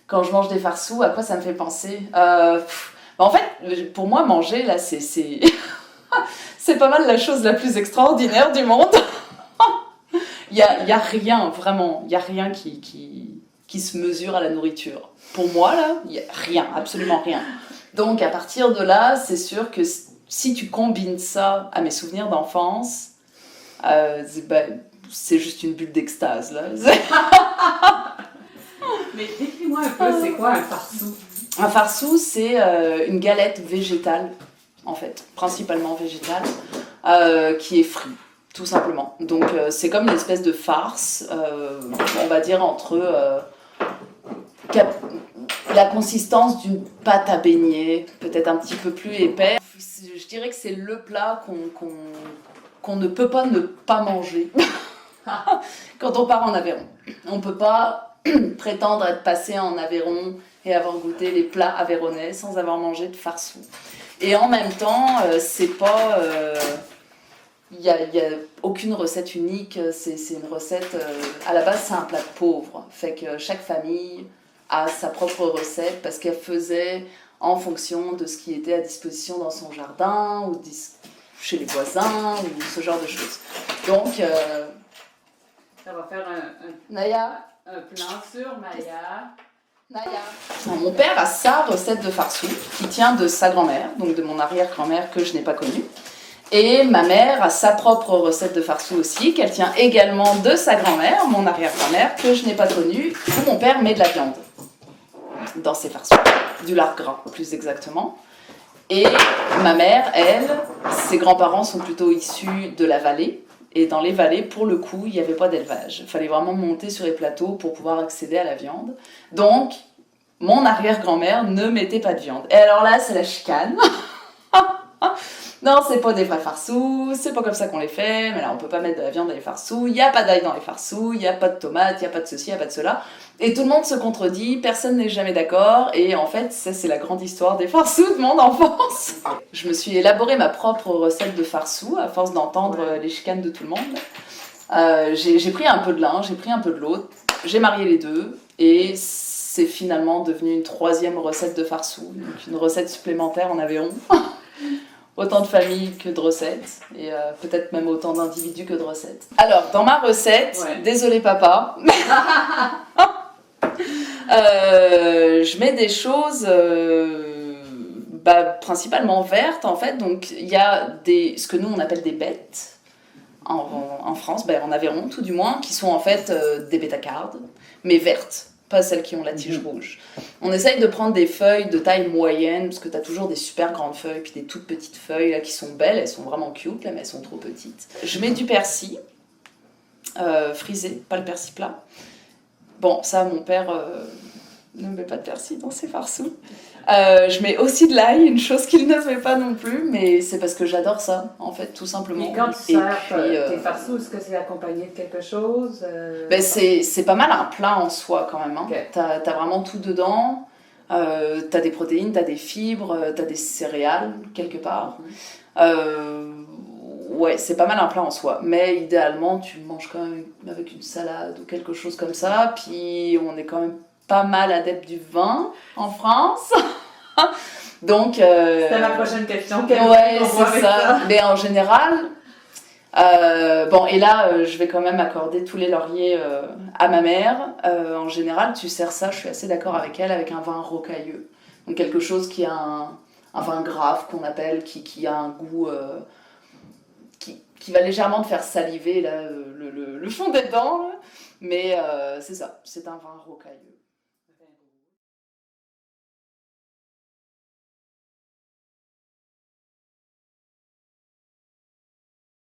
Quand je mange des farceaux, à quoi ça me fait penser en fait, pour moi, manger, là, c'est c'est pas mal la chose la plus extraordinaire du monde. Y a rien, vraiment, il y a rien qui se mesure à la nourriture. Pour moi, là, il y a rien, absolument rien. Donc, à partir de là, c'est sûr que si tu combines ça à mes souvenirs d'enfance, c'est juste une bulle d'extase, là. Mais décris-moi un peu, c'est quoi un farceau? Un farceau, c'est une galette végétale, en fait, principalement végétale, qui est frite, tout simplement. Donc c'est comme une espèce de farce, on va dire entre la consistance d'une pâte à beignet, peut-être un petit peu plus épais. Je dirais que c'est le plat qu'on ne peut pas ne pas manger quand on part en Aveyron. On ne peut pas prétendre être passé en Aveyron et avoir goûté les plats aveyronnais sans avoir mangé de farceau. Et en même temps, c'est pas... Il n'y a aucune recette unique, c'est une recette... à la base, c'est un plat de pauvre. Fait que chaque famille a sa propre recette parce qu'elle faisait en fonction de ce qui était à disposition dans son jardin ou chez les voisins ou ce genre de choses. Donc... Ça va faire Naya, un plan sur Maya. Naya. Mon père a sa recette de farceau qui tient de sa grand-mère, donc de mon arrière-grand-mère que je n'ai pas connue. Et ma mère a sa propre recette de farceau aussi, qu'elle tient également de sa grand-mère, mon arrière-grand-mère, que je n'ai pas connue, où mon père met de la viande dans ses farceaux, du lard gras plus exactement. Et ma mère, elle, ses grands-parents sont plutôt issus de la vallée. Et dans les vallées, pour le coup, il n'y avait pas d'élevage. Il fallait vraiment monter sur les plateaux pour pouvoir accéder à la viande. Donc, mon arrière-grand-mère ne mettait pas de viande. Et alors là, c'est la chicane. Non, c'est pas des vrais farceaux, c'est pas comme ça qu'on les fait, mais là on peut pas mettre de la viande dans les farceaux, il n'y a pas d'ail dans les farceaux, il n'y a pas de tomates, il n'y a pas de ceci, il n'y a pas de cela. Et tout le monde se contredit, personne n'est jamais d'accord, et en fait, ça c'est la grande histoire des farceaux de mon enfance. Je me suis élaboré ma propre recette de farceaux à force d'entendre les chicanes de tout le monde. J'ai pris un peu de l'un, j'ai pris un peu de l'autre, j'ai marié les deux, et c'est finalement devenu une troisième recette de farceaux, donc une recette supplémentaire en Aveyron. Autant de familles que de recettes, et peut-être même autant d'individus que de recettes. Alors, dans ma recette, désolé papa, je mets des choses principalement vertes en fait, donc il y a ce que nous on appelle des bêtes, en France, en Aveyron tout du moins, qui sont en fait des bétacardes, mais vertes. Pas celles qui ont la tige rouge. On essaye de prendre des feuilles de taille moyenne, parce que tu as toujours des super grandes feuilles, puis des toutes petites feuilles là, qui sont belles, elles sont vraiment cute, là, mais elles sont trop petites. Je mets du persil, frisé, pas le persil plat. Bon, ça, mon père ne met pas de persil dans ses farceaux. Je mets aussi de l'ail, une chose qu'il ne met pas non plus, mais c'est parce que j'adore ça, en fait, tout simplement. Et quand tu sers tes farceaux, est-ce que c'est accompagné de quelque chose c'est pas mal un plat en soi quand même. Hein. Okay. T'as vraiment tout dedans. T'as des protéines, t'as des fibres, t'as des céréales quelque part. Ouais, c'est pas mal un plat en soi. Mais idéalement, tu le manges quand même avec une salade ou quelque chose comme ça. Puis on est quand même pas mal adepte du vin en France. Donc, c'était ma prochaine question. Ouais, c'est ça. Mais en général, et là, je vais quand même accorder tous les lauriers à ma mère. En général, tu sers ça, je suis assez d'accord avec elle, avec un vin rocailleux. Donc quelque chose qui a un vin grave qu'on appelle, qui a un goût qui va légèrement te faire saliver là, le fond des dents. Là. Mais c'est ça, c'est un vin rocailleux.